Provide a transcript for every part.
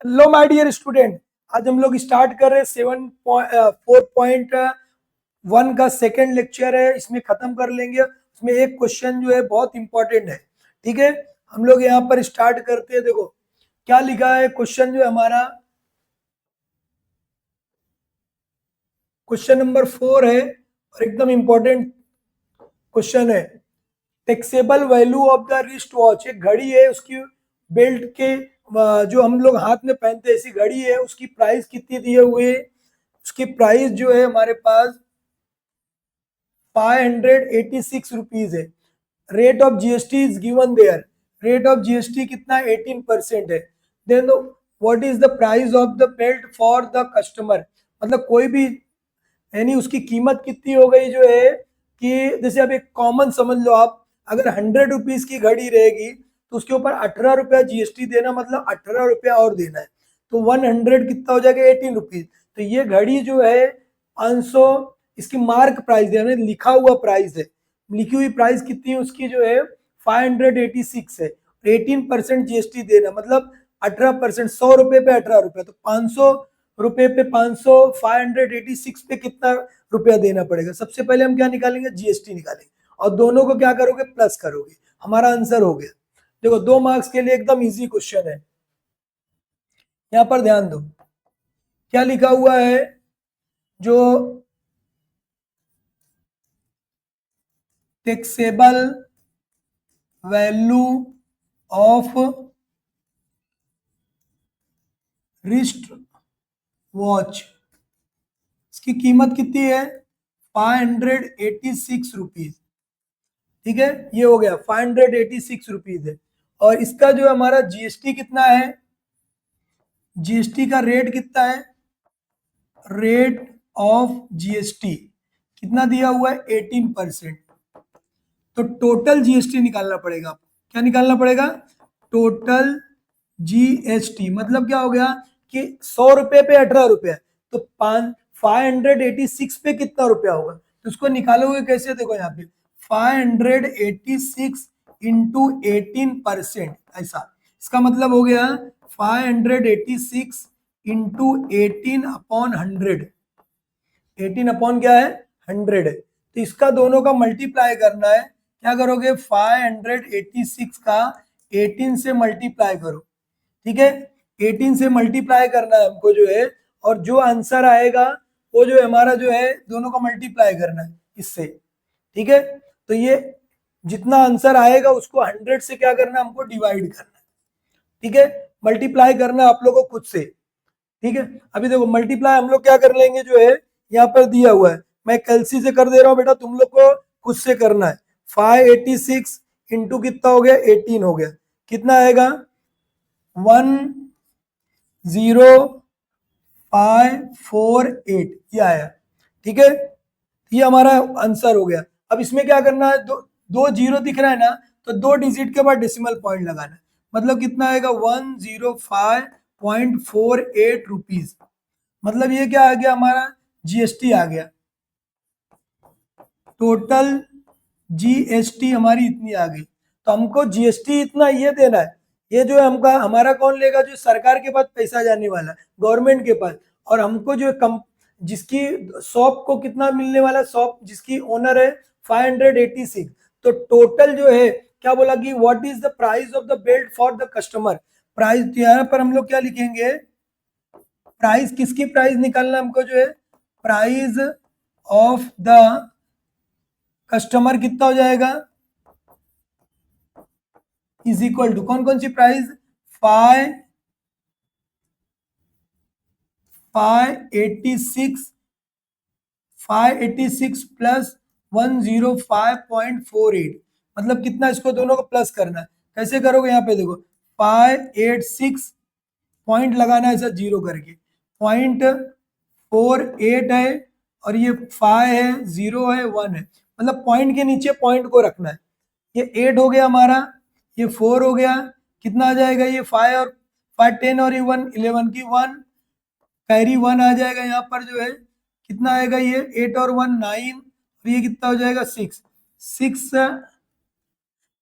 Low my dear student, आज हम लोग स्टार्ट कर रहे हैं 4.1 का सेकेंड लेक्चर है। इसमें खत्म कर लेंगे। उसमें एक क्वेश्चन जो है बहुत इंपॉर्टेंट है। ठीक है, हम लोग यहाँ पर स्टार्ट करते हैं। देखो क्या लिखा है क्वेश्चन जो है हमारा, क्वेश्चन नंबर 4 है और एकदम इंपॉर्टेंट क्वेश्चन है। Taxable value of the wrist watch, एक घड़ी है, उसकी बेल्ट के जो हम लोग हाथ में पहनते हैं ऐसी घड़ी है, उसकी प्राइस कितनी दिए हुए है? उसकी प्राइस जो है हमारे पास 586 रुपीज है। Rate of GST is given there. Rate of GST कितना 18% है। Then what is the price of the belt for the customer, मतलब कोई भी, यानी उसकी कीमत कितनी हो गई जो है कि जैसे अब एक कॉमन समझ लो आप, अगर 100 रुपीज की घड़ी रहेगी तो उसके ऊपर 18 रुपया जीएसटी देना, मतलब 18 रुपया और देना है, तो 100 कितना हो जाएगा 18 रुपीज। तो ये घड़ी जो है 500, इसकी मार्क प्राइस है, लिखा हुआ प्राइस है, लिखी हुई प्राइस कितनी है उसकी जो है 586 है। 18% जीएसटी देना, मतलब 18%, 100 रुपए पे 18 रुपया, तो 500 रुपए पे 500, 586 पे कितना रुपया देना पड़ेगा? सबसे पहले हम क्या निकालेंगे? जीएसटी निकालेंगे और दोनों को क्या करोगे? प्लस करोगे। हमारा आंसर हो गया। देखो 2 मार्क्स के लिए एकदम इजी क्वेश्चन है। यहां पर ध्यान दो क्या लिखा हुआ है, जो taxable value of wrist watch, इसकी कीमत कितनी है? 586 रुपीज। ठीक है, ये हो गया 586 रुपीज है। और इसका जो हमारा जीएसटी कितना है? जीएसटी का रेट कितना है? रेट ऑफ जीएसटी कितना दिया हुआ है? 18%। तो टोटल जीएसटी निकालना पड़ेगा आपको। क्या निकालना पड़ेगा? टोटल जीएसटी, मतलब क्या हो गया कि 100 रुपए पे 18 रुपया, तो 586 पे कितना रुपया होगा? तो उसको निकालोगे कैसे? देखो यहाँ पे 586 इंटू 18%, ऐसा। इसका मतलब हो गया 586 इंटू 18/100। 18 क्या है? 100 है। तो इसका दोनों का मल्टीप्लाई करना है। क्या करोगे? 586 का 18 से मल्टीप्लाई करो। ठीक है, 18 से मल्टीप्लाई करना है हमको जो है, और जो आंसर आएगा वो जो हमारा जो है दोनों का मल्टीप्लाई करना है इससे। ठीक है, तो ये जितना आंसर आएगा उसको 100 से क्या करना है? हमको डिवाइड करना है। ठीक है, मल्टीप्लाई करना आप लोगों को खुद से। ठीक है, अभी देखो मल्टीप्लाई हम लोग क्या कर लेंगे जो है, यहाँ पर दिया हुआ है, मैं कैलसी से कर दे रहा हूँ बेटा, तुम लोग को खुद से करना है। 586 इंटू कितना हो गया? 18 हो गया। कितना आएगा? 10548, ये आया। ठीक है, ये हमारा आंसर हो गया। अब इसमें क्या करना है? दो जीरो दिख रहा है ना, तो 2 डिजिट के बाद डेसिमल पॉइंट लगाना है। मतलब कितना आएगा? 105.48 रुपीज। मतलब ये क्या आ गया हमारा? जीएसटी आ गया। टोटल जीएसटी हमारी इतनी आ गई। तो हमको जीएसटी इतना ये देना है। ये जो है हमका, हमारा कौन लेगा? जो सरकार के पास पैसा जाने वाला, गवर्नमेंट के पास। और हमको जो कम, जिसकी शॉप को कितना मिलने वाला? शॉप जिसकी ओनर है 586। तो टोटल जो है क्या बोला कि what is the price of the belt for the customer. Price यहाँ पर हम लोग क्या लिखेंगे? प्राइस, किसकी प्राइस निकालना हमको जो है? प्राइस ऑफ द कस्टमर कितना हो जाएगा? इज इक्वल टू कौन कौन सी प्राइस? 586, 586 प्लस 105.48, मतलब कितना? इसको दोनों को प्लस करना है। कैसे करोगे? यहाँ पे देखो 586 पॉइंट लगाना है ऐसा जीरो करके, 0.48 है, और ये 5 है, 0 है, 1 है, मतलब पॉइंट के नीचे पॉइंट को रखना है। ये 8 हो गया हमारा, ये 4 हो गया, कितना आ जाएगा? ये 5 और 5 10 और ये 1 11 की 1 कैरी 1 आ जाएगा। यहाँ पर जो है कितना आएगा? ये 8 और 1 9, और ये कितना हो जाएगा? 6 6,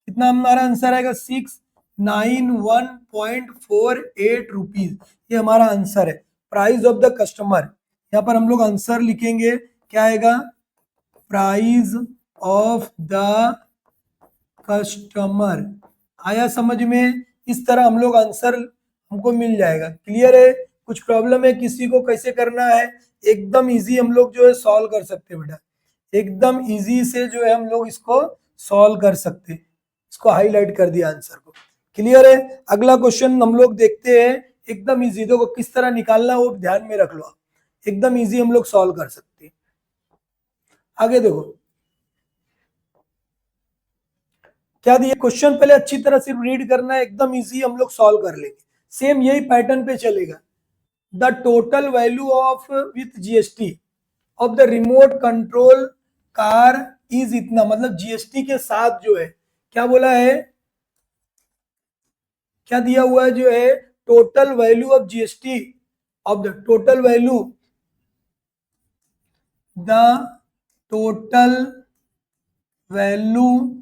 कितना हमारा आंसर आएगा? 6 91.48 रुपीज, ये हमारा आंसर है। प्राइस ऑफ द कस्टमर, यहाँ पर हम लोग आंसर लिखेंगे, क्या आएगा, प्राइस ऑफ द कस्टमर। आया समझ में? इस तरह हम लोग आंसर हमको मिल जाएगा। क्लियर है? कुछ प्रॉब्लम है किसी को, कैसे करना है? एकदम इजी हम लोग जो है सॉल्व कर सकते हैं बेटा, एकदम इजी से जो है हम लोग इसको सॉल्व कर सकते हैं। इसको हाईलाइट कर दिया आंसर को। क्लियर है? अगला क्वेश्चन हम लोग देखते हैं, एकदम इजी, देखो किस तरह निकालना वो ध्यान में रख लो आप, एकदम इजी हम लोग सॉल्व कर सकते हैं। आगे देखो क्या दिया क्वेश्चन, पहले अच्छी तरह से रीड करना है, एकदम इजी हम लोग सॉल्व कर लेंगे। सेम यही पैटर्न पे चलेगा। The total value of with GST of the remote control car is इतना, मतलब जीएसटी के साथ जो है क्या बोला है, क्या दिया हुआ है, जो है total value of GST of the total value, the total value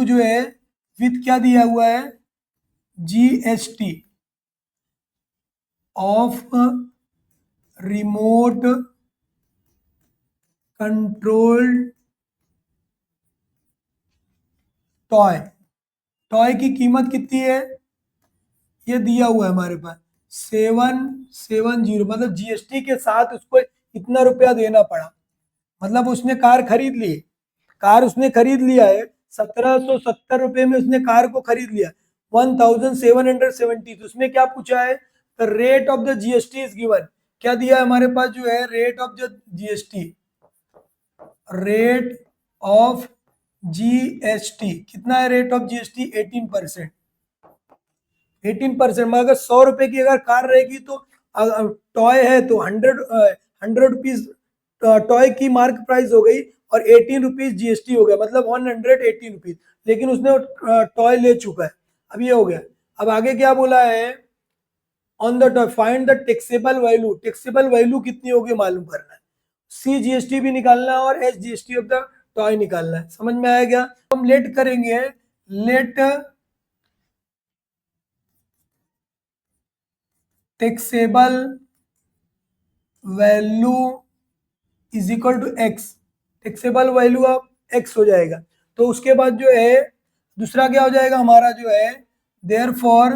जो है विथ क्या दिया हुआ है, GST of remote controlled toy, toy की कीमत कितनी है, ये दिया हुआ है हमारे पास 770, मतलब जीएसटी के साथ उसको इतना रुपया देना पड़ा, मतलब उसने कार खरीद ली, कार उसने खरीद लिया है 1770 रुपए में उसने कार को खरीद लिया 1770, तो उसमें क्या पूछा है, the rate of the GST is given, क्या दिया है हमारे पास, जो है rate of the GST, rate of GST कितना है, रेट ऑफ जीएसटी 18%, 18%। अगर 100 रुपए की अगर कार रहेगी तो टॉय है तो 100 रुपीज टॉय की मार्क प्राइस हो गई और 18 रुपीज जीएसटी हो गया, मतलब 118 रुपीज, लेकिन उसने टॉय ले चुका है। अब ये हो गया। अब आगे क्या बोला है, on the toy find the taxable value, taxable value कितनी होगी मालूम करना है, सी जीएसटी भी निकालना है और S GST of the toy निकालना है। समझ में आया क्या? हम लेट करेंगे, let taxable value is equal to x, taxable value of x हो जाएगा। तो उसके बाद जो है दूसरा क्या हो जाएगा हमारा, जो है therefore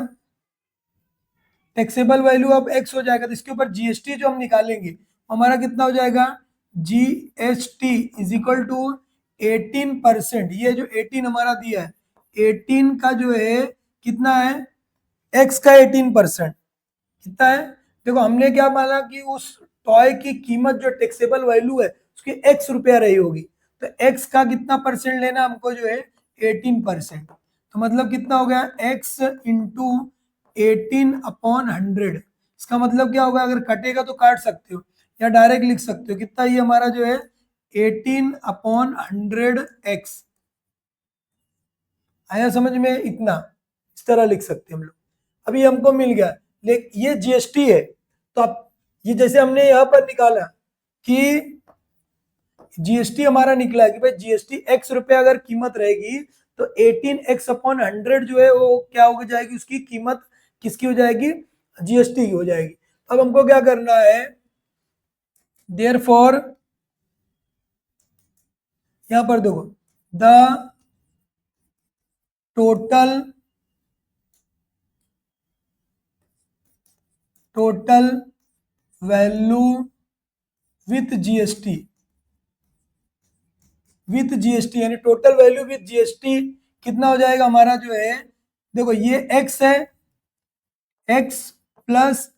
taxable value of x हो जाएगा, तो इसके ऊपर जीएसटी जो हम निकालेंगे हमारा कितना हो जाएगा, जीएसटी इज इक्वल टू 18%, ये जो 18 हमारा दिया है 18 का जो है कितना है, एक्स का 18% कितना है, देखो हमने क्या माना कि उस टॉय की कीमत जो टैक्सेबल वैल्यू है उसकी एक्स रुपया रही होगी, तो एक्स का कितना परसेंट लेना हमको, जो है 18%, तो मतलब कितना हो गया, एक्स इंटू 18/100, इसका मतलब क्या होगा, अगर कटेगा तो काट सकते हो या डायरेक्ट लिख सकते हो, कितना ये हमारा जो है 18/100 एक्स। आया समझ में? इतना इस तरह लिख सकते हैं हम लोग। अभी हमको मिल गया, लेकिन ये जीएसटी है, तो अब ये जैसे हमने यहाँ पर निकाला कि जीएसटी हमारा निकला कि भाई जीएसटी एक्स रुपया अगर कीमत रहेगी तो 18x/100 जो है वो क्या हो जाएगी, उसकी कीमत किसकी हो जाएगी, जीएसटी की हो जाएगी। अब हमको क्या करना है, देयरफॉर यहां पर देखो, the total value with GST, with GST यानी टोटल वैल्यू विथ जीएसटी कितना हो जाएगा हमारा, जो है देखो ये x है, x प्लस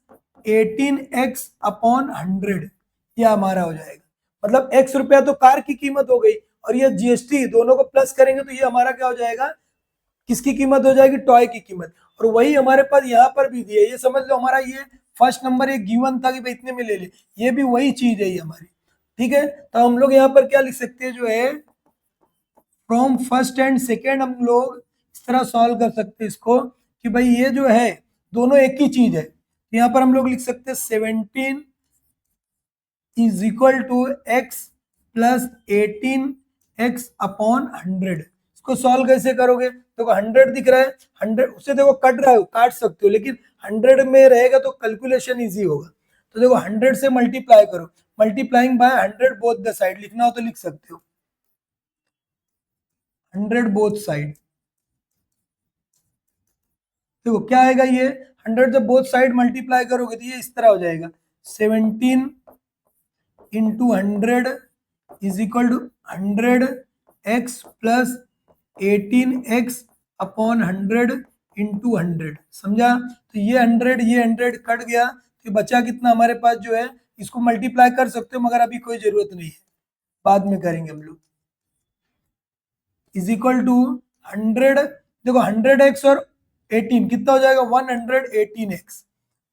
18x/100 ये हमारा हो जाएगा, मतलब x रुपया तो कार की कीमत हो गई और ये जीएसटी दोनों को प्लस करेंगे तो ये हमारा क्या हो जाएगा, किसकी कीमत हो जाएगी, टॉय की कीमत। और वही हमारे पास यहाँ पर भी दिया है, ये समझ लो हमारा ये फर्स्ट नंबर एक गिवन था कि भाई इतने में ले ले, ये भी वही चीज है ये हमारी। ठीक है, तो हम लोग यहाँ पर क्या लिख सकते हैं, जो है फ्रॉम फर्स्ट एंड सेकेंड हम लोग इस तरह सॉल्व कर सकते हैं इसको कि भाई ये जो है दोनों एक ही चीज है, तो यहाँ पर हम लोग लिख सकते हैं 17 is equal to x plus 18x/100, उसको सॉल्व कैसे करोगे? देखो 100 दिख रहा है, 100 उससे देखो कट रहा है, काट सकते हो, लेकिन 100 में रहेगा तो कैलकुलेशन इजी होगा। तो देखो 100 से मल्टीप्लाई करो, multiplying by 100 both the side, लिखना हो तो लिख सकते हो 100 बोथ साइड। देखो क्या आएगा ये 100 जब बोथ साइड मल्टीप्लाई करोगे तो ये इस तरह हो जाएगा 17 into 100 is equal to 100x plus 18x upon 100 into 100। समझा? तो ये 100 कट गया, तो बचा कितना हमारे पास जो है, इसको मल्टीप्लाई कर सकते हो मगर अभी कोई जरूरत नहीं है, बाद में करेंगे हम लोग। इज इक्वल टू 100, देखो 100x और 18 कितना हो जाएगा 118x।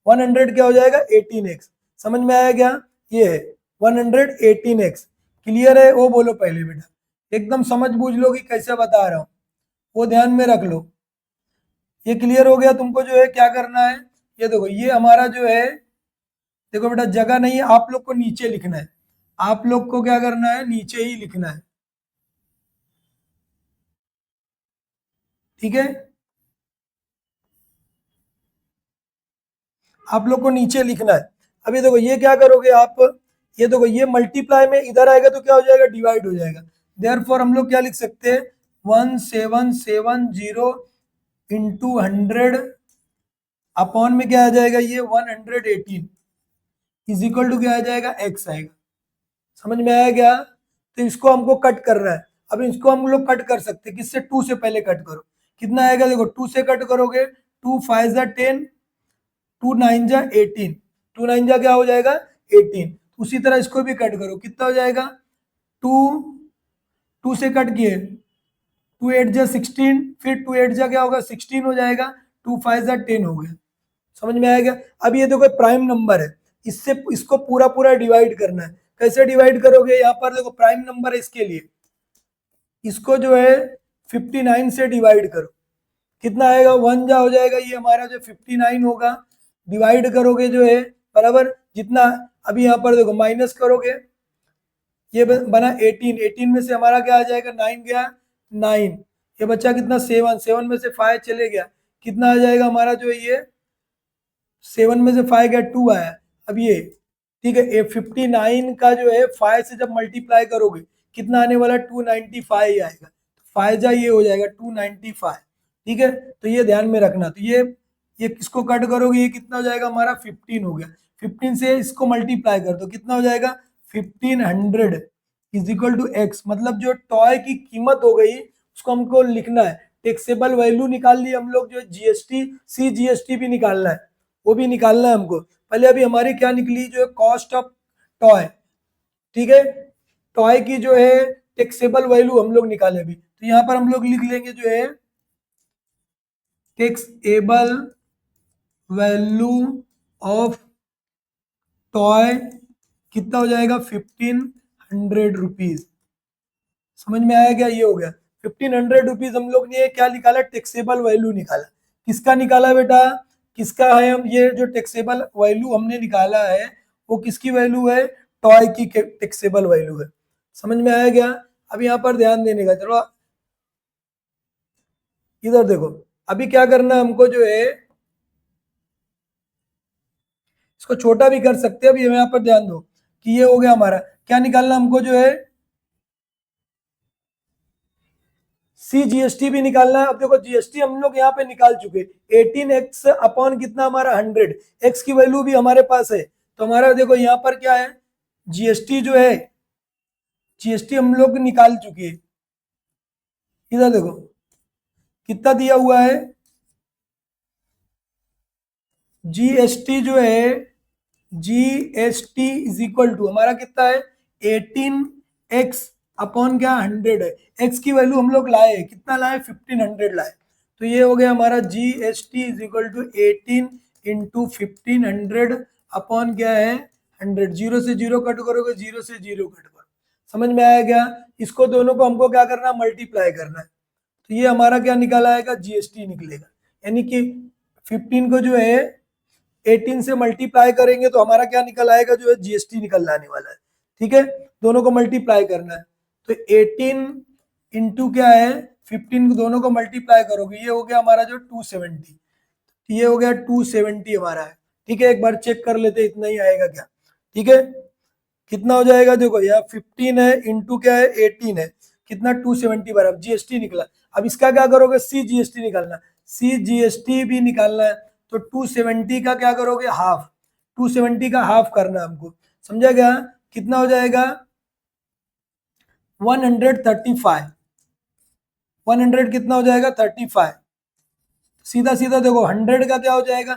100 क्या हो जाएगा 18x। समझ में आया क्या? ये है 118x। क्लियर है? वो बोलो पहले बेटा, एकदम समझ बूझ लो कि कैसे बता रहा हूँ, वो ध्यान में रख लो। ये क्लियर हो गया? तुमको जो है क्या करना है, ये देखो ये हमारा जो है, देखो बेटा जगह नहीं है, आप लोग को नीचे लिखना है, आप लोग को क्या करना है, नीचे ही लिखना है। ठीक है, आप लोग को नीचे लिखना है। अभी देखो ये क्या करोगे आप, ये देखो ये मल्टीप्लाई में इधर आएगा तो क्या हो जाएगा, डिवाइड हो जाएगा। देयरफॉर हम लोग क्या लिख सकते हैं 1770 इंटू 100 अपॉन में क्या आ जाएगा, ये 118 इज इक्वल टू क्या आ जाएगा, एक्स आएगा। समझ में आया क्या? तो इसको हमको कट कर रहा है, अब इसको हम लोग कट कर सकते हैं किससे, 2 से पहले कट करो, कितना आएगा देखो 2 से कट करोगे 2 5 जा 10, 2 9 जा 18, 2 9 जा क्या हो जाएगा 18। उसी तरह इसको भी कट करो, कितना हो जाएगा 2, 2 से कट किए 2 8 जा 16, फिर 2 8 जा क्या होगा 16 हो जाएगा, 2 5 जा 10 हो गया। समझ में आएगा? अब ये देखो प्राइम नंबर है, इससे इसको पूरा पूरा डिवाइड करना है। कैसे डिवाइड करोगे, यहाँ पर देखो प्राइम नंबर है, इसके लिए इसको जो है 59 से डिवाइड करो, कितना आएगा 1 जा हो जाएगा, ये हमारा जो 59 होगा, डिवाइड करोगे जो है बराबर जितना, अभी यहाँ पर देखो माइनस करोगे, ये बना 18, 18 में से हमारा क्या आ जाएगा 9 गया 9, ये बच्चा कितना 7, 7 में से 5 चले गया, कितना आ जाएगा हमारा जो है ये 7 में से 5 गया 2 आया। अब ये ठीक है, ये 59 का जो है 5 से जब मल्टीप्लाई करोगे कितना आने वाला 295 आएगा, 5 जा ये हो जाएगा 295। ठीक है, तो ये ध्यान में रखना। तो ये किसको कट करोगे, ये कितना हो जाएगा हमारा 15 हो गया, 15 से इसको मल्टीप्लाई कर दो, कितना हो जाएगा 1500 इज इक्वल टू एक्स। मतलब जो टॉय की कीमत हो गई उसको हमको लिखना है, टैक्सेबल वैल्यू निकाल ली हम लोग, जो जीएसटी CGST भी निकालना है, वो भी निकालना है हमको। पहले अभी हमारी क्या निकली, जो है कॉस्ट ऑफ टॉय। ठीक है, टॉय की जो है टैक्सेबल वैल्यू हम लोग निकाले अभी, तो यहाँ पर हम लोग लिख लेंगे जो है टैक्सेबल वैल्यू ऑफ टॉय कितना हो जाएगा 1500 रुपीज। समझ में आया क्या? ये हो गया 1500 रुपीज। हम लोग ने क्या निकाला, टैक्सेबल वैल्यू निकाला। किसका निकाला बेटा, किसका है, हम ये जो टैक्सेबल वैल्यू हमने निकाला है वो किसकी वैल्यू है, टॉय की टैक्सेबल वैल्यू है। समझ में आया क्या? अब यहाँ पर ध्यान देने का, चलो इधर देखो, अभी क्या करना है हमको जो है, इसको छोटा भी कर सकते हैं। अभी यहाँ पर ध्यान दो कि ये हो गया हमारा, क्या निकालना हमको जो है CGST भी निकालना है। अब देखो जीएसटी हम लोग यहाँ पे निकाल चुके, 18x अपॉन कितना हमारा 100, x की वैल्यू भी हमारे पास है, तो हमारा देखो यहाँ पर क्या है, जीएसटी जो है, जीएसटी हम लोग निकाल चुके हैं। इधर देखो कितना दिया हुआ है, जीएसटी जो है, जीएसटी इज इक्वल टू हमारा कितना है 18x अपॉन क्या 100 है, x की वैल्यू हम लोग लाए, कितना लाए 1500 लाए, तो ये हो गया हमारा GST is equal to 18 into 1500 upon क्या है 100। जीरो से जीरो कट करोगे, जीरो से जीरो कट करो। समझ में आया क्या? इसको दोनों को हमको क्या करना है, मल्टीप्लाई करना है, तो ये हमारा क्या निकाला आएगा, जीएसटी निकलेगा। यानी कि 15 को जो है 18 से मल्टीप्लाई करेंगे तो हमारा क्या निकल आएगा, जो है जीएसटी निकल आने वाला है। ठीक है, दोनों को मल्टीप्लाई करना है, तो 18 इंटू क्या है 15 दोनों को मल्टीप्लाई करोगे, ये हो गया हमारा जो 270, ये हो गया 270 हमारा है। ठीक है, एक बार चेक कर लेते इतना ही आएगा क्या। ठीक है, कितना हो जाएगा देखो, यहाँ 15 है इंटू क्या है 18 है, कितना 270 बराबर जीएसटी निकला। अब इसका क्या करोगे, सी जीएसटी निकालना, सी जीएसटी भी निकालना है, तो 270 का क्या करोगे, हाफ, 270 का हाफ करना हमको, समझा गया। कितना हो जाएगा 135, 100 कितना हो जाएगा 35, सीधा सीधा देखो 100 का क्या हो जाएगा,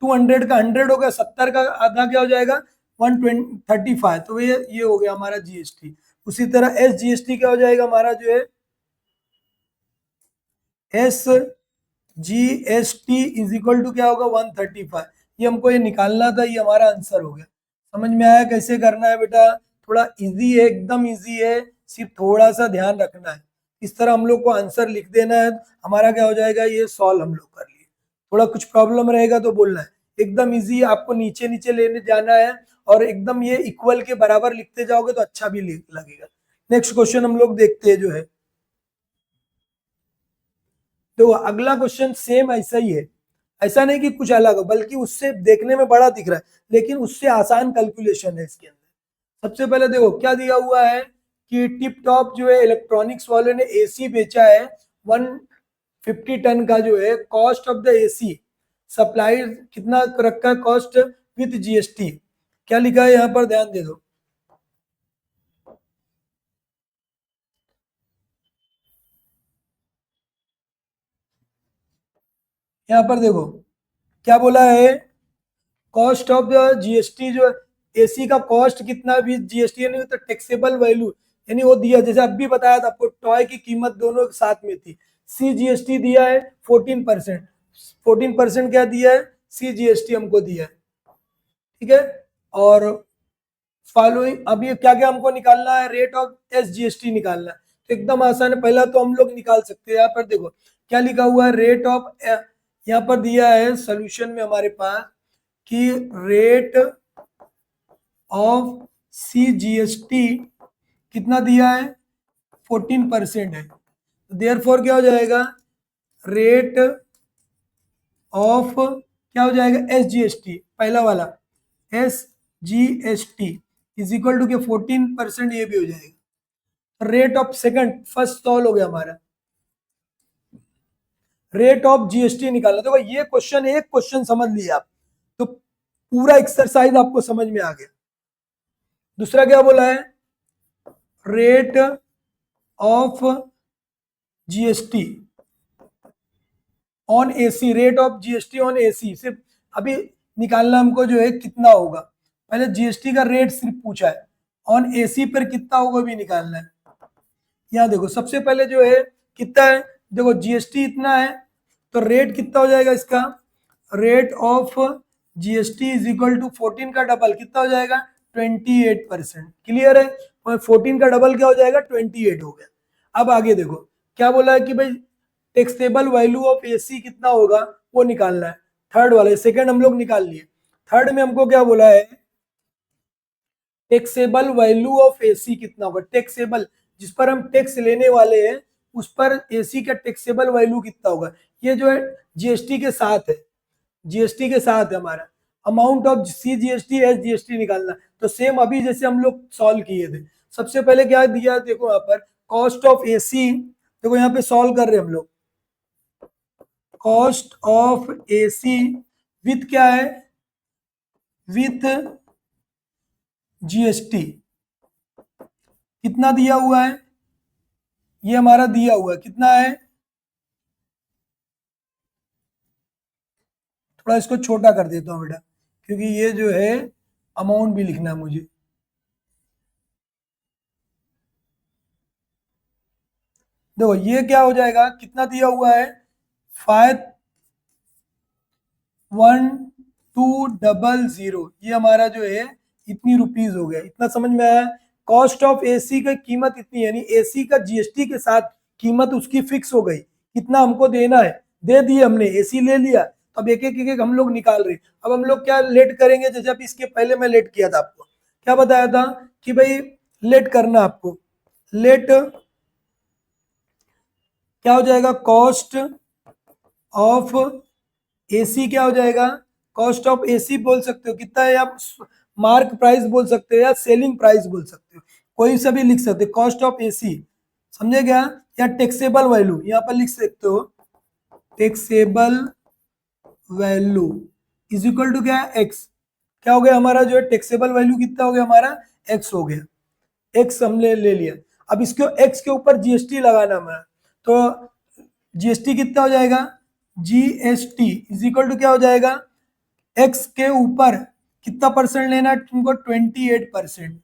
200 का 100 हो गया, 70 का आधा क्या हो जाएगा 135, तो ये हो गया हमारा जीएसटी। उसी तरह एस जीएसटी क्या हो जाएगा हमारा जो है, S GST is equal to क्या होगा 135, ये हमको ये निकालना था, ये हमारा आंसर हो गया। समझ में आया कैसे करना है बेटा, थोड़ा इजी है, एकदम इजी है, सिर्फ थोड़ा सा ध्यान रखना है। इस तरह हम लोग को आंसर लिख देना है, हमारा क्या हो जाएगा, ये सॉल्व हम लोग कर लिए। थोड़ा कुछ प्रॉब्लम रहेगा तो बोलना है, एकदम इजी, आपको नीचे नीचे लेने जाना है, और एकदम ये इक्वल के बराबर लिखते जाओगे तो अच्छा भी लगेगा। नेक्स्ट क्वेश्चन हम लोग देखते हैं जो है, तो अगला क्वेश्चन सेम ऐसा ही है, ऐसा नहीं कि कुछ अलग हो, बल्कि उससे देखने में बड़ा दिख रहा है, लेकिन उससे आसान कैलकुलेशन है इसके अंदर। सबसे पहले देखो क्या दिया हुआ है कि टिप टॉप जो है इलेक्ट्रॉनिक्स वाले ने एसी बेचा है 150 टन का, जो है cost of the AC supply कितना रखा है, कॉस्ट विद जीएसटी, क्या लिखा है यहाँ पर, ध्यान दे दो। यहाँ पर देखो क्या बोला है, कॉस्ट ऑफ द जीएसटी, जो एसी का कॉस्ट कितना भी जीएसटी यानी तो टैक्सेबल वैल्यू, यानी वो दिया, जैसे अभी बताया था आपको टॉय की कीमत दोनों साथ में थी, सी जीएसटी दिया है 14%, 14% क्या दिया है, सी जीएसटी हमको दिया है। ठीक है, और फॉलोइंग अभी क्या क्या हमको निकालना है, रेट ऑफ एस जीएसटी निकालना है, तो एकदम आसान है, पहला तो हम लोग निकाल सकते हैं। यहाँ पर देखो क्या लिखा हुआ है, रेट ऑफ, यहाँ पर दिया है सोल्यूशन में हमारे पास कि रेट ऑफ सी जीएसटी कितना दिया है 14% है, देयरफॉर क्या हो जाएगा, रेट ऑफ क्या हो जाएगा एस जीएसटी, पहला वाला S GST is equal to के 14%, ये भी हो जाएगा। Rate of second, first solve हो गया हमारा, रेट ऑफ जीएसटी निकालना। देखो ये क्वेश्चन, एक क्वेश्चन समझ लिया आप तो पूरा एक्सरसाइज आपको समझ में आ गया। दूसरा क्या बोला है, rate of GST on AC, rate of GST on AC सिर्फ अभी निकालना हमको जो है कितना होगा, पहले जीएसटी का रेट सिर्फ पूछा है, ऑन एसी पर कितना होगा भी निकालना है। यहाँ देखो सबसे पहले जो है कितना है, देखो जीएसटी इतना है, तो रेट कितना हो जाएगा इसका, rate of GST is equal to 14 का डबल कितना हो जाएगा 28%, क्लियर है, और 14 का डबल क्या हो जाएगा 28 हो गया। अब आगे देखो क्या बोला है कि भाई टैक्सेबल वैल्यू ऑफ एसी कितना होगा वो निकालना है, थर्ड वाले, सेकंड हम लोग निकाल लिए, थर्ड में हमको क्या बोला है, टैक्सेबल वैल्यू ऑफ एसी कितना होगा, टैक्सेबल जिस पर हम टैक्स लेने वाले हैं उस पर एसी का टैक्सेबल वैल्यू कितना होगा, ये जो है जीएसटी के साथ है, जीएसटी के साथ है हमारा, amount of C GST S GST निकालना। तो सेम अभी जैसे हम लोग सॉल्व किए थे, सबसे पहले क्या दिया देखो यहाँ पर कॉस्ट ऑफ एसी, देखो यहाँ पे सॉल्व कर रहे हैं हम लोग, कॉस्ट ऑफ एसी विथ क्या है, विथ जीएसटी कितना दिया हुआ है, ये हमारा दिया हुआ है कितना है, थोड़ा इसको छोटा कर देता हूं बेटा क्योंकि ये जो है अमाउंट भी लिखना है मुझे। देखो ये क्या हो जाएगा, कितना दिया हुआ है 5120, ये हमारा जो है इतनी रुपीज हो गया, इतना समझ में आया। कॉस्ट ऑफ एसी की कीमत इतनी, यानी एसी का जीएसटी के साथ कीमत उसकी फिक्स हो गई, कितना हमको देना है, दे दिए हमने, एसी ले लिया, अब एक एक एक हम लोग निकाल रहे। अब हम लोग क्या लेट करेंगे, जैसे अभी इसके पहले मैं लेट किया था, आपको क्या बताया था कि भाई लेट करना आपको, लेट क्या हो जाएगा, कॉस्ट ऑफ एसी क्या हो जाएगा, कॉस्ट ऑफ एसी बोल सकते हो कितना है, आप मार्क प्राइस बोल सकते हो या सेलिंग प्राइस बोल सकते हो, कोई सा भी लिख सकते हो, कॉस्ट ऑफ एसी, समझे क्या, या टैक्सेबल वैल्यू यहाँ पर लिख सकते हो, taxable value is equal to क्या है, एक्स, क्या हो गया हमारा जो है टैक्सेबल वैल्यू कितना हो गया हमारा, एक्स हो गया, एक्स हमने ले लिया। अब इसको एक्स के ऊपर जीएसटी लगाना हमारा, तो जीएसटी कितना हो जाएगा, जीएसटी इज इक्वल टू क्या हो जाएगा, एक्स के ऊपर कितना परसेंट लेना है तुमको, 28%,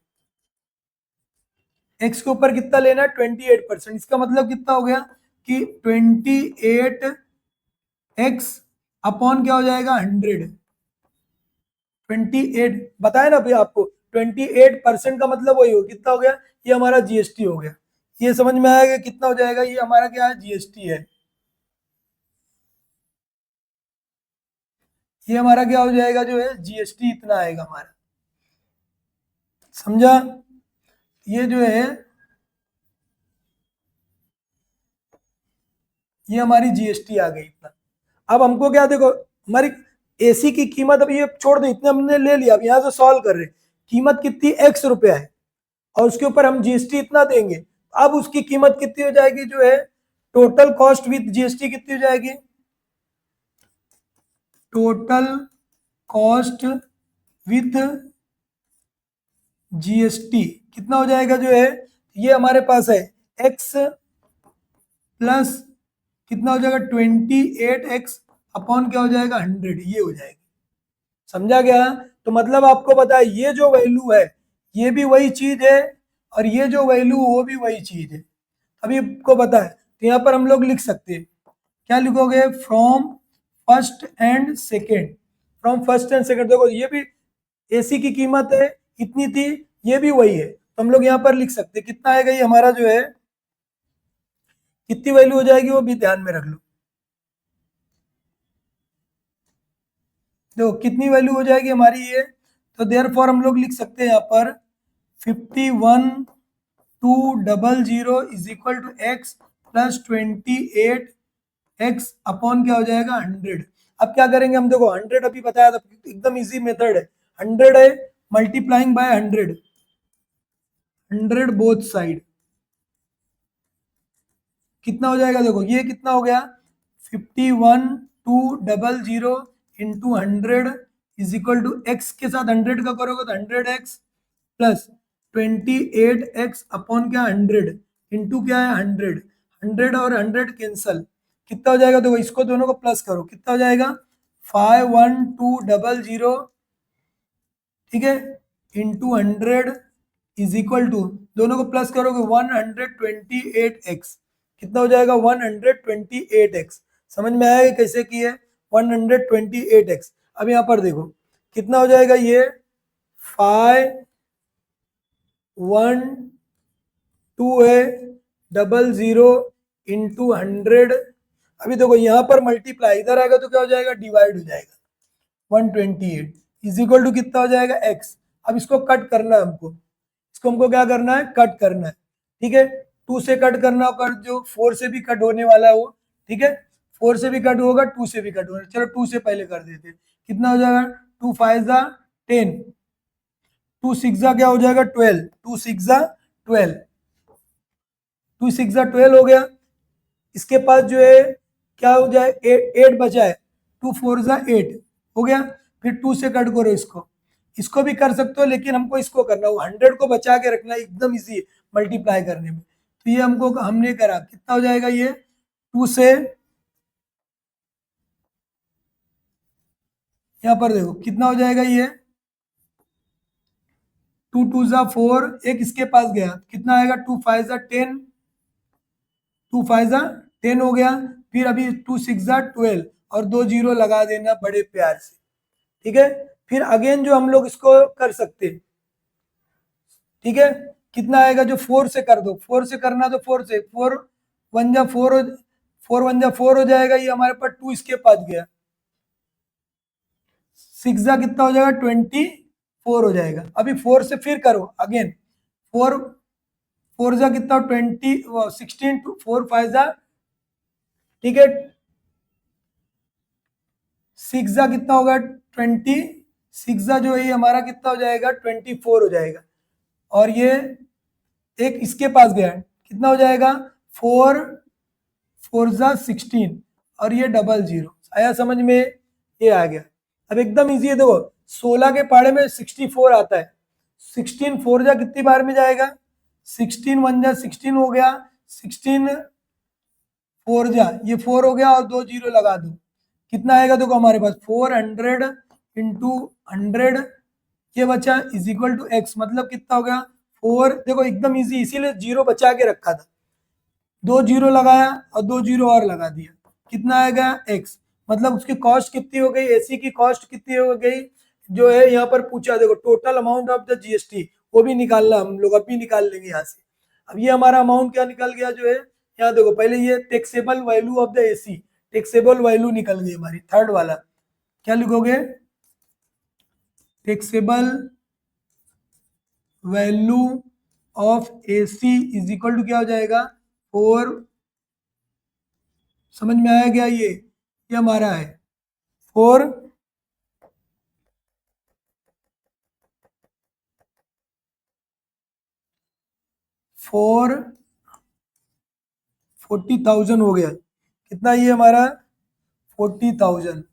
एक्स के ऊपर कितना लेना है, 28%, इसका मतलब कितना हो गया कि 28x अपॉन क्या हो जाएगा, 100, 28 बताया ना अभी आपको, 28% का मतलब वही हो, कितना हो गया, ये हमारा जीएसटी हो गया, ये समझ में आएगा कितना हो जाएगा, ये हमारा क्या है, जीएसटी है, ये हमारा क्या हो जाएगा जो है जीएसटी इतना आएगा हमारा, समझा, ये जो है ये हमारी जीएसटी आ गई इतना। अब हमको क्या देखो, हमारी एसी की कीमत, अब ये छोड़ दो, इतने हमने ले लिया, अब यहाँ से सॉल्व कर रहे हैं, कीमत कितनी एक्स रुपया है और उसके ऊपर हम जीएसटी इतना देंगे, अब उसकी कीमत कितनी हो जाएगी जो है, टोटल कॉस्ट विद जीएसटी कितनी हो जाएगी, टोटल कॉस्ट विद जीएसटी कितना हो जाएगा जो है, ये हमारे पास है एक्स प्लस कितना हो जाएगा, 28x अपॉन क्या हो जाएगा, 100, ये हो जाएगा, समझा गया। तो मतलब आपको पता है ये जो वैल्यू है ये भी वही चीज है और ये जो वैल्यू वो भी वही चीज है, अभी आपको पता है, तो यहाँ पर हम लोग लिख सकते हैं, क्या लिखोगे, from first and second, from first and second, देखो ये भी एसी की कीमत है इतनी थी, ये भी वही है, तो हम लोग यहाँ पर लिख सकते हैं कितना आएगा, ये हमारा जो है कितनी वैल्यू हो जाएगी वो भी ध्यान में रख लो, देखो कितनी वैल्यू हो जाएगी हमारी ये, तो देयरफॉर हम लोग लिख सकते हैं यहाँ पर 51,200 is equal to x plus 28x upon क्या हो जाएगा, 100। अब क्या करेंगे हम, देखो 100 अभी बताया था, एकदम इजी मेथड है, 100 है मल्टीप्लाइंग बाय 100, 100 बोथ साइड कितना हो जाएगा, देखो ये कितना हो गया, 51,200 into 100 is equal to x के साथ 100 का करोगे तो 100x प्लस 28x अपॉन क्या, 100 इंटू क्या है, 100, 100 और 100 कैंसल, कितना हो जाएगा, देखो इसको दोनों को प्लस करो, कितना हो जाएगा, 51,200, ठीक है, इंटू 100 इज इक्वल टू, दोनों को प्लस करोगे 128x, कितना हो जाएगा, 128x, समझ में आएगा कैसे की है, 128x। अब यहाँ पर देखो कितना हो जाएगा, ये 51,200 इंटू 100, अभी देखो यहाँ पर मल्टीप्लाई, इधर आएगा तो क्या हो जाएगा, डिवाइड हो जाएगा, 128 इज इक्वल टू कितना हो जाएगा, x। अब इसको कट करना है हमको, इसको हमको क्या करना है, कट करना है, ठीक है, 2 से कट करना होगा, जो 4 से भी कट होने वाला है वो, ठीक है, 4 से भी कट होगा, 2 से भी कट होगा, चलो 2 से पहले कर देते हैं, कितना हो जाएगा, 2 5 जा 10, 2 6 जा क्या हो जाएगा, 12, 2 6 जा 12, 2 6 जा 12 हो गया, इसके पास जो है क्या हो जाए, 8 बचा है, 2 4 जा 8 हो गया, फिर 2 से कट करो इसको, इसको भी कर सकते हो लेकिन हमको इसको करना है, 100 को बचा के रखना, एकदम इजी है मल्टीप्लाई करने में, तो ये हमको हमने करा, कितना हो जाएगा ये, 2 से, यहाँ पर देखो कितना हो जाएगा ये, 2 2 जा 4, एक इसके पास गया, कितना आएगा, 2 5 जा 10, 2 5 जा 10 हो गया, फिर अभी 2 6 जा 12 और 2 जीरो लगा देना बड़े प्यार से, ठीक है, फिर अगेन जो हम लोग इसको कर सकते हैं, ठीक है, कितना आएगा, जो 4 से कर दो, 4 से करना तो 4 से, 4 1 जा 4 हो, 4 1 जा 4 हो जाएगा, ये हमारे पास 2 इसके पास गया, 6 जा कितना हो जाएगा, 24 हो जाएगा, अभी 4 से फिर करो अगेन, 4 4 जा कितना, 20 16, 4 5 जा ठीक है, 6 कितना होगा 20, 6 जो है ये हमारा कितना हो जाएगा 24 हो जाएगा। और ये एक इसके पास गया कितना हो जाएगा 4 4 16 और ये 00 आया समझ में, ये आ गया। अब एकदम इजी है, देखो 16 के पहाड़े में 64 आता है, 16 4 जा कितनी बार में जाएगा, 16 1 जा 16 हो गया, 16 4 जा ये 4 हो गया और 2 0 लगा दो, कितना आएगा देखो हमारे पास 400 इंटू 100 ये बचा इज इक्वल टू एक्स, मतलब कितना हो गया 4, देखो एकदम इजी, इसीलिए जीरो बचा के रखा था, 2 0 लगाया और 2 0 और लगा दिया, कितना आएगा एक्स, मतलब उसकी कॉस्ट कितनी हो गई, एसी की कॉस्ट कितनी हो गई, जो है यहाँ पर पूछा देखो total amount of the GST, वो भी निकालना हम लोग अभी निकाल लेंगे यहाँ से। अब ये हमारा अमाउंट क्या निकल गया जो है, यहाँ देखो पहले ये taxable value of the AC, taxable value निकल गई हमारी, थर्ड वाला क्या लिखोगे, taxable value of AC is equal to क्या हो जाएगा 4, समझ में आया क्या, ये हमारा है 4 40,000 हो गया, कितना ये हमारा 40,000,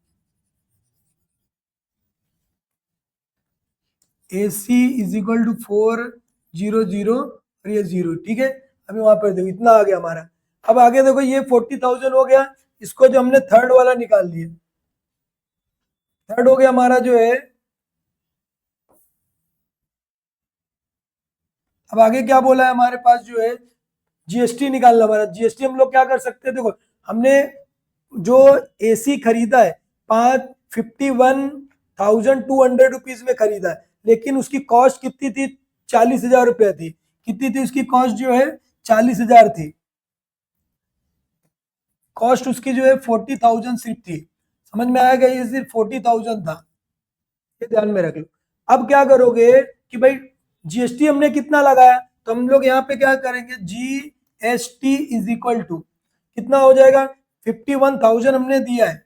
AC इज इक्वल टू 400 और ये 0, ठीक है। अभी वहां पर देखो इतना आ गया हमारा। अब आगे देखो ये 40,000 हो गया, इसको जो हमने थर्ड वाला निकाल लिया, थर्ड हो गया हमारा जो है, अब आगे क्या बोला है हमारे पास जो है जीएसटी निकालना हमारा, जीएसटी हम लोग क्या कर सकते हैं, देखो हमने जो एसी खरीदा है 51,200 रुपीज में खरीदा है, लेकिन उसकी कॉस्ट कितनी थी 40,000 रुपया थी, कितनी थी उसकी कॉस्ट जो है 40,000 थी, कॉस्ट उसकी जो है 40,000 सिर्फ थी, समझ में आएगा, ये सिर्फ 40,000 था, ये ध्यान में रख लो। अब क्या करोगे कि भाई जीएसटी हमने कितना लगाया, तो हम लोग यहाँ पे क्या करेंगे, जीएसटी इज इक्वल टू कितना हो जाएगा 51,000 हमने दिया है,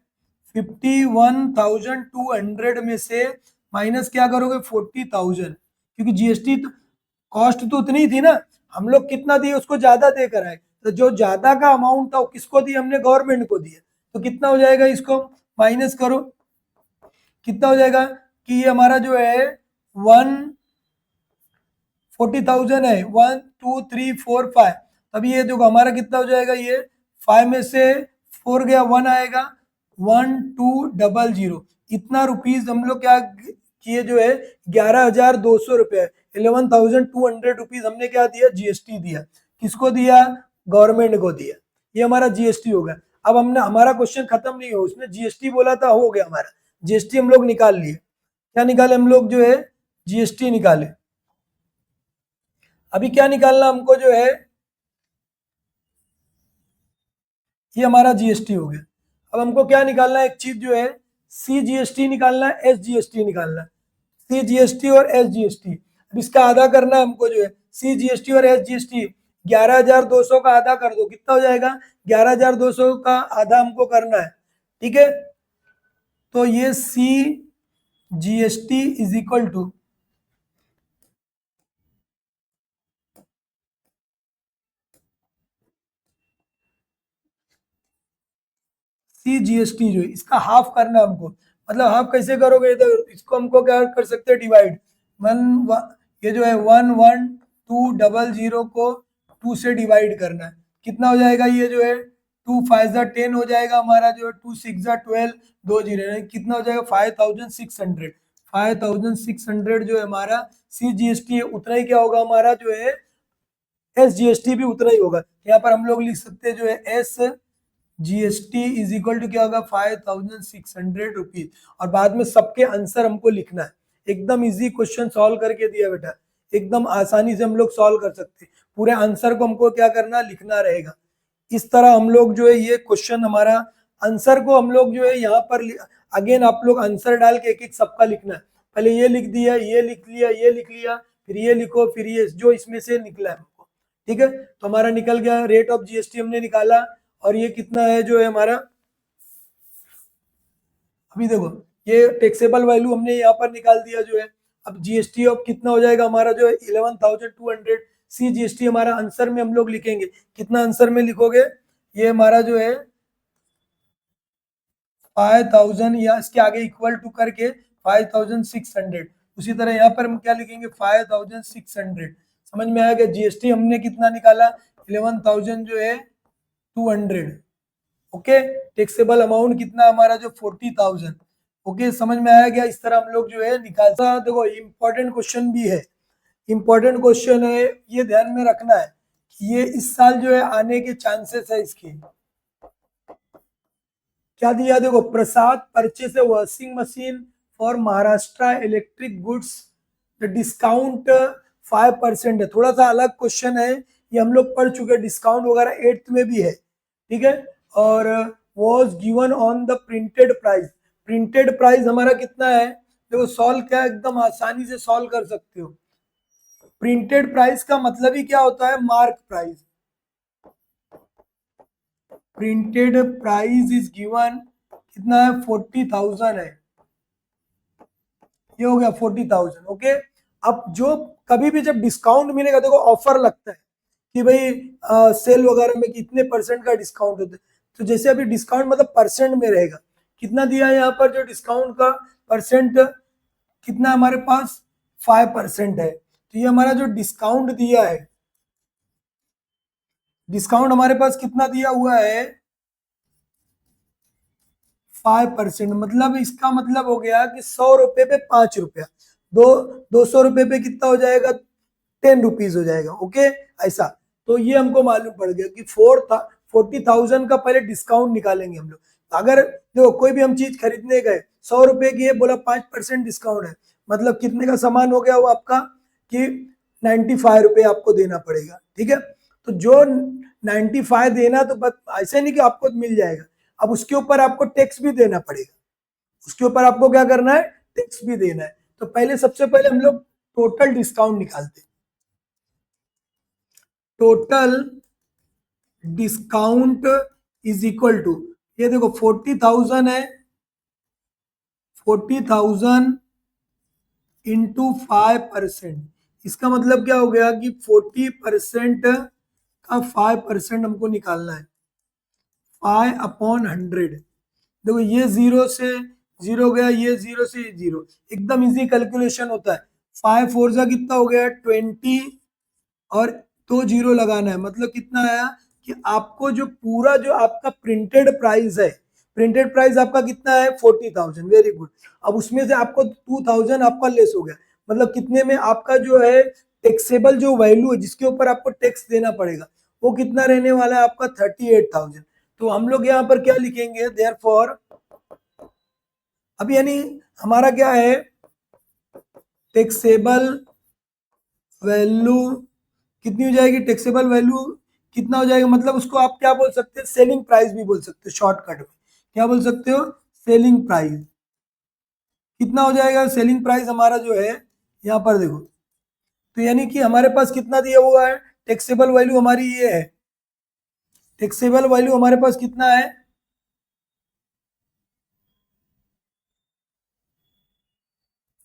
51,200 में से माइनस क्या करोगे 40,000, क्योंकि जीएसटी कॉस्ट तो उतनी थी ना, हम लोग कितना दिए उसको ज्यादा देकर आए, तो जो ज्यादा का अमाउंट था वो किसको दिया, हमने गवर्नमेंट को दिया, तो कितना हो जाएगा इसको माइनस करो, कितना हो जाएगा कि ये हमारा जो है 140,000 है, 1 2 3 4 5, तभी ये देखो हमारा कितना हो जाएगा, ये 5 में से 4 गया 1 आएगा, 1200, इतना रुपीज हम लोग क्या किए जो है 11,200 रुपये, 11,200 रुपीज हमने क्या दिया जीएसटी दिया, किसको दिया गवर्नमेंट को दिया, ये हमारा जीएसटी होगा। अब हमने हमारा क्वेश्चन खत्म नहीं हो, उसने जीएसटी बोला था हो गया हमारा, जीएसटी हम लोग निकाल लिए, क्या निकाले हम लोग जो है जीएसटी निकाले। अभी क्या निकालना हमको जो है, ये हमारा जीएसटी हो गया। अब हमको क्या निकालना है, एक चीज जो है सी जीएसटी निकालना है, एस जीएसटी निकालना है, सी जीएसटी और एस जीएसटी। अब इसका आधा करना है हमको जो है सी जीएसटी और एस जीएसटी, 11,200 का आधा कर दो, कितना हो जाएगा 11,200 का आधा हमको करना है, ठीक है। तो ये C GST is equal to C GST जो है इसका हाफ करना है हमको, मतलब हाफ कैसे करोगे, तो इसको हमको क्या कर सकते हैं डिवाइड, ये जो है 11200 को 2 से डिवाइड करना है, कितना हो जाएगा ये जो है 2 5 10 हो जाएगा हमारा जो है 2 6 12 2 0 कितना हो जाएगा 5,600, 5,600 जो है हमारा सी जीएसटी है, उतना ही क्या होगा हमारा जो है एस जीएसटी भी उतना ही होगा। यहाँ पर हम लोग लिख सकते हैं जो है S GST is equal to क्या होगा 5,600 रुपीज, और बाद में सबके आंसर हमको लिखना है, एकदम इजी क्वेश्चन सॉल्व करके दिया बेटा, एकदम आसानी से हम लोग सॉल्व कर सकते हैं, पूरे आंसर को हमको क्या करना लिखना रहेगा। इस तरह हम लोग जो है ये क्वेश्चन हमारा आंसर को हम लोग जो है यहाँ पर अगेन आप लोग आंसर डाल के एक एक सबका लिखना है, पहले ये लिख दिया, ये लिख लिया, ये लिख लिया, फिर ये लिखो, फिर ये जो इसमें से निकला है हमको, ठीक है। तो हमारा निकल गया रेट ऑफ जीएसटी हमने निकाला, और ये कितना है जो है हमारा, अभी देखो ये टैक्सेबल वैल्यू हमने यहाँ पर निकाल दिया जो है। अब जीएसटी ऑफ कितना हो जाएगा हमारा जो है 11,200। सी जीएसटी हमारा आंसर में हम लोग लिखेंगे, कितना आंसर में लिखोगे, ये हमारा जो है 5,000 या इसके आगे इक्वल टू करके 5,600। उसी तरह यहाँ पर हम क्या लिखेंगे 5,600। समझ में आया क्या, जीएसटी हमने कितना निकाला 11,000 जो है 200। ओके, टैक्सेबल अमाउंट कितना हमारा जो 40,000। ओके, समझ में आया क्या, इस तरह हम लोग जो है निकालता। देखो इंपॉर्टेंट क्वेश्चन भी है, इंपॉर्टेंट क्वेश्चन है, ये ध्यान में रखना है कि ये इस साल जो है आने के चांसेस है इसके। क्या दिया, देखो Prasad purchase a washing machine for Maharashtra electric goods, the discount 5% है। थोड़ा सा अलग क्वेश्चन है, ये हम लोग पढ़ चुके हैं, डिस्काउंट वगैरह 8th में भी है, ठीक है। और was given on the printed price, printed price हमारा कितना है, देखो सॉल्व क्या एकदम आसानी से सॉल्व कर सकते हो। प्रिंटेड प्राइस का मतलब ही क्या होता है, mark price. Printed price is given कितना है 40,000 है, ये हो गया 40,000। ओके, अब जो कभी भी जब डिस्काउंट मिलेगा, देखो ऑफर लगता है कि भाई सेल वगैरह में कितने परसेंट का डिस्काउंट होता है, तो जैसे अभी डिस्काउंट मतलब परसेंट में रहेगा, कितना दिया है यहाँ पर जो डिस्काउंट का परसेंट कितना हमारे पास 5% है। तो ये हमारा जो डिस्काउंट दिया है, डिस्काउंट हमारे पास कितना दिया हुआ है 5%, मतलब इसका मतलब हो गया कि 100 रुपए पे 5 रुपया, 200 रुपए पे कितना हो जाएगा 10 रुपीज हो जाएगा। ओके, ऐसा। तो ये हमको मालूम पड़ गया कि 40,000 का पहले डिस्काउंट निकालेंगे हम लोग। अगर देखो कोई भी हम चीज खरीदने गए 100 रुपए की है, बोला 5% डिस्काउंट है, मतलब कितने का सामान हो गया वो आपका कि 95 रुपए आपको देना पड़ेगा, ठीक है। तो जो 95 देना, तो ऐसे नहीं कि आपको मिल जाएगा, अब उसके ऊपर आपको टैक्स भी देना पड़ेगा, उसके ऊपर आपको क्या करना है, टैक्स भी देना है। तो पहले सबसे पहले हम लोग टोटल डिस्काउंट निकालते हैं। Total discount is equal to, ये देखो 40,000 है, 40,000 इंटू 5%, इसका मतलब क्या हो गया कि 40% का 5% हमको निकालना है, 5/100। देखो ये जीरो से जीरो गया, ये जीरो से जीरो, एकदम इजी कैलकुलेशन होता है। 5 4 जा कितना हो गया 20, और 2 जीरो लगाना है, मतलब कितना आया कि आपको जो पूरा जो आपका प्रिंटेड प्राइस है, प्रिंटेड प्राइस आपका कितना है 40,000, वेरी गुड। अब उसमें से आपको 2,000 आपका लेस हो गया, मतलब कितने में आपका जो है टैक्सेबल जो वैल्यू है जिसके ऊपर आपको टैक्स देना पड़ेगा, वो कितना रहने वाला है आपका 38,000। तो हम लोग यहाँ पर क्या लिखेंगे, देयरफॉर, अब यानी हमारा क्या है टैक्सेबल वैल्यू कितनी हो जाएगी, टैक्सेबल वैल्यू कितना हो जाएगा, मतलब उसको आप क्या बोल सकते हैं, सेलिंग प्राइस भी बोल सकते हो, शॉर्टकट में क्या बोल सकते हो, सेलिंग प्राइस। कितना हो जाएगा सेलिंग प्राइस हमारा जो है, यहाँ पर देखो, तो यानी कि हमारे पास कितना दिया हुआ है, टैक्सेबल वैल्यू हमारी ये है, टैक्सेबल वैल्यू हमारे पास कितना है,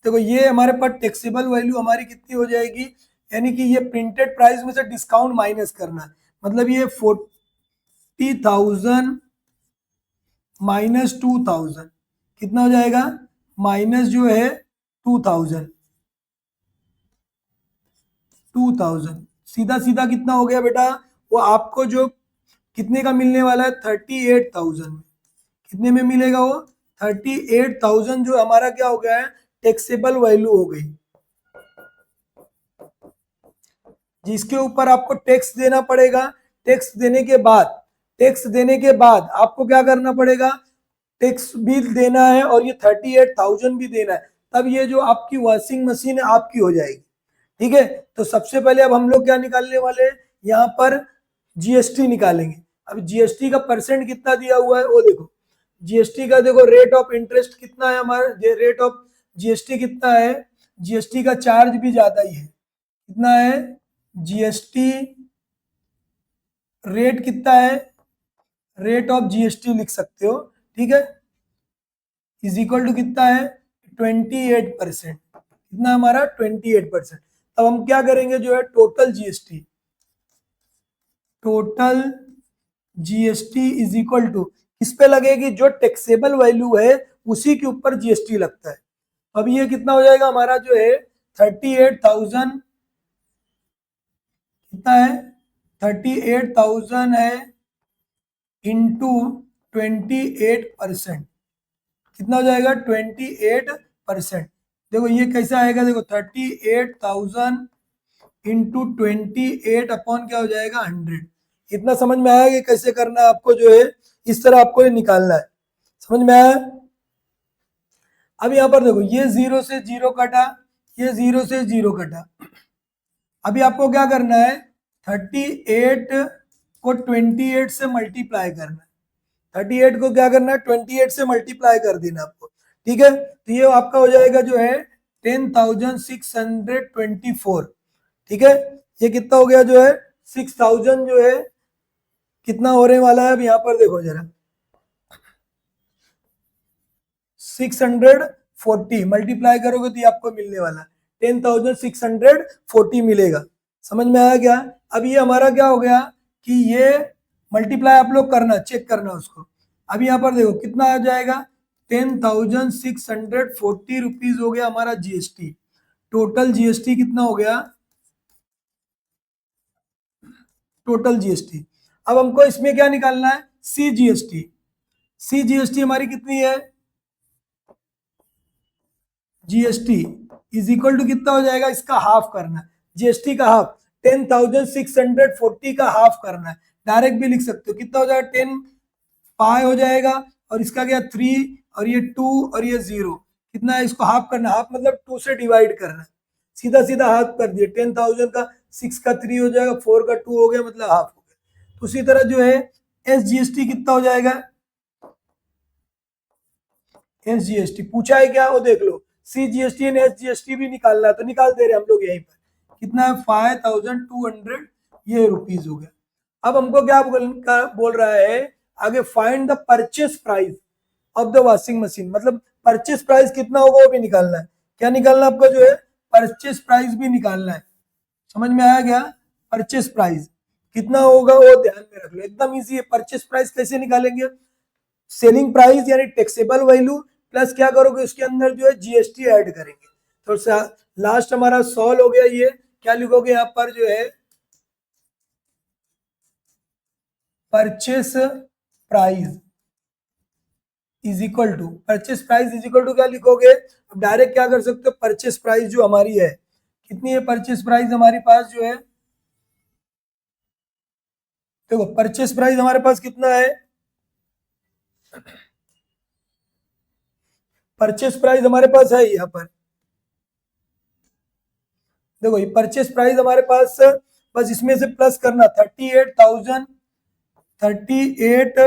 देखो ये हमारे पास टैक्सेबल वैल्यू हमारी कितनी हो जाएगी, यानी कि ये प्रिंटेड प्राइस में से डिस्काउंट माइनस करना है, मतलब ये 40,000 -2,000 कितना हो जाएगा, माइनस जो है 2,000, 2,000 सीधा सीधा कितना हो गया बेटा, वो आपको जो कितने का मिलने वाला है 38,000 में, कितने में मिलेगा वो 38,000, जो हमारा क्या हो गया है टैक्सेबल वैल्यू हो गई, जिसके ऊपर आपको टैक्स देना पड़ेगा। टैक्स देने के बाद, टैक्स देने के बाद आपको क्या करना पड़ेगा, टैक्स भी देना है और ये 38,000 भी देना है, तब ये जो आपकी वॉशिंग मशीन है आपकी हो जाएगी, ठीक है। तो सबसे पहले अब हम लोग क्या निकालने वाले हैं, यहाँ पर जीएसटी निकालेंगे। अब जीएसटी का परसेंट कितना दिया हुआ है वो देखो, जीएसटी का देखो रेट ऑफ इंटरेस्ट कितना है हमारा, रेट ऑफ जीएसटी कितना है, जीएसटी का चार्ज भी ज्यादा ही है, कितना है जीएसटी रेट कितना है, रेट ऑफ जीएसटी लिख सकते हो, ठीक है, इज इक्वल टू कितना है 28%, कितना हमारा 28%। अब हम क्या करेंगे जो है total GST, total GST is equal to किस पे लगेगी, जो टैक्सेबल वैल्यू है उसी के ऊपर जीएसटी लगता है। अब ये कितना हो जाएगा हमारा जो है 38,000, कितना है 38,000 है इंटू 28%, कितना हो जाएगा 28%। देखो ये कैसा आएगा, देखो 38,000 इंटू 28 अपॉन क्या हो जाएगा 100। इतना समझ में आया कि कैसे करना है आपको, जो है इस तरह आपको ये निकालना है, समझ में आया। अब यहाँ पर देखो ये 0 से 0 कटा, ये 0 से 0 कटा। अभी आपको क्या करना है 38 को 28 से मल्टीप्लाई करना है, 38 को क्या करना है 28 से मल्टीप्लाई कर देना आपको, ठीक है। तो ये आपका हो जाएगा जो है 10,624, ठीक है। ये कितना हो गया जो है 6,000 जो है कितना होने वाला है, अब यहाँ पर देखो जरा 640 मल्टीप्लाई करोगे तो ये आपको मिलने वाला है 10,640 मिलेगा, समझ में आया क्या। अब ये हमारा क्या हो गया कि ये मल्टीप्लाई आप लोग करना, चेक करना उसको। अब यहाँ पर देखो कितना आ जाएगा 10,640 रुपीज हो गया हमारा जीएसटी। टोटल जीएसटी कितना हो गया, टोटल जीएसटी। अब हमको इसमें क्या निकालना है सी जीएसटी। सी जीएसटी हमारी कितनी है, जीएसटी इज इक्वल टू कितना हो जाएगा, इसका हाफ करना है, जीएसटी का हाफ 10,640 का हाफ करना है। डायरेक्ट भी लिख सकते हो, कितना हो जाएगा 10 पाई हो जाएगा, और इसका क्या 3 और ये 2 और ये 0, कितना है इसको हाफ करना, हाफ मतलब 2 से डिवाइड करना है, सीधा सीधा हाफ कर दिया। 10,000 का 6 का 3 हो जाएगा, 4 का 2 हो गया, मतलब हाफ हो गया। तो उसी तरह जो है एसजीएसटी कितना हो जाएगा, एसजीएसटी पूछा है क्या वो देख लो, सीजीएसटी एंड एसजीएसटी भी निकालना है तो निकाल दे रहे हम लोग यहीं पर, कितना है 5,200 ये रुपीज हो गया। अब हमको क्या बोल रहा है आगे, find the purchase price of the washing machine, मतलब परचेस प्राइस कितना होगा वो भी निकालना है। क्या निकालना आपको जो है परचेस प्राइस भी निकालना है, समझ में आया क्या। परचेस प्राइस कितना होगा वो ध्यान में रख लो, एकदम इजी है। परचेस प्राइस कैसे निकालेंगे, सेलिंग प्राइस यानी टैक्सेबल वैल्यू प्लस क्या करोगे उसके अंदर जो है जीएसटी ऐड करेंगे। तो लास्ट हमारा सॉल्व हो गया, ये क्या लिखोगे यहाँ पर जो है purchase price is equal to, purchase price is equal to क्या लिखोगे, अब डायरेक्ट क्या कर सकते हो, परचेस प्राइस जो हमारी है कितनी है, परचेस प्राइस हमारे पास जो है देखो परचेस प्राइस हमारे पास कितना है, परचेस प्राइस हमारे पास है यहाँ पर देखो, ये परचेस प्राइस हमारे पास बस इसमें से प्लस करना 38,000, 38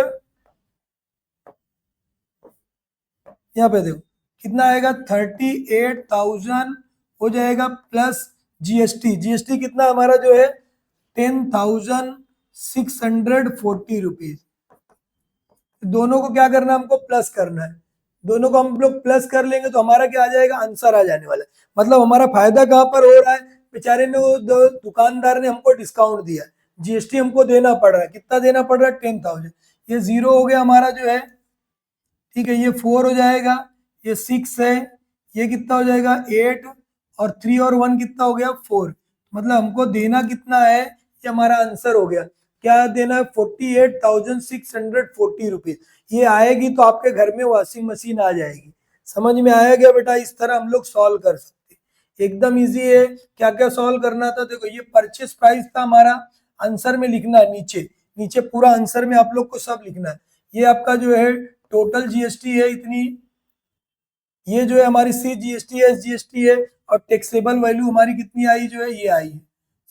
यहाँ पे देखो कितना आएगा 38,000 हो जाएगा प्लस जीएसटी, जीएसटी कितना हमारा जो है 10,640 रुपीज। दोनों को क्या करना है हमको प्लस करना है, दोनों को हम लोग प्लस कर लेंगे तो हमारा क्या आ जाएगा आंसर आ जाने वाला है। मतलब हमारा फायदा कहाँ पर हो रहा है, बेचारे ने वो दुकानदार ने हमको डिस्काउंट दिया, जीएसटी हमको देना पड़ रहा है, कितना देना पड़ रहा है 10,000, ये 0 हो गया हमारा जो है, ठीक है, ये 4 हो जाएगा, ये 6 है, ये कितना हो जाएगा 8 और 3 और 1 कितना हो गया 4। मतलब हमको देना कितना है, ये हमारा आंसर हो गया, क्या देना है 48,640 रुपीज। ये आएगी तो आपके घर में वॉशिंग मशीन आ जाएगी। समझ में आया गया बेटा, इस तरह हम लोग सॉल्व कर सकते हैं, एकदम इजी है। क्या क्या सॉल्व करना था, देखो ये परचेस प्राइस था हमारा, आंसर में लिखना है, नीचे नीचे पूरा आंसर में आप लोग को सब लिखना है। ये आपका जो है टोटल जीएसटी है इतनी, ये जो है हमारी सी जीएसटी है, एस जीएसटी है, और टैक्सेबल वैल्यू हमारी कितनी आई जो है ये आई है।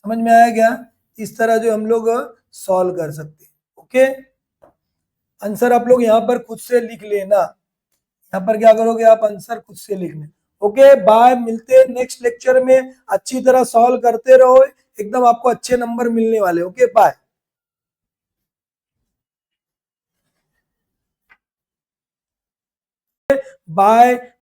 समझ में आया क्या, इस तरह जो हम लोग सॉल्व कर सकते हैं। ओके, आंसर आप लोग यहाँ पर खुद से लिख लेना, यहाँ पर क्या करोगे आप आंसर खुद से लिखने। ओके बाय, मिलते हैं नेक्स्ट लेक्चर में, अच्छी तरह सॉल्व करते रहो, एकदम आपको अच्छे नंबर मिलने वाले। Okay bye. बाय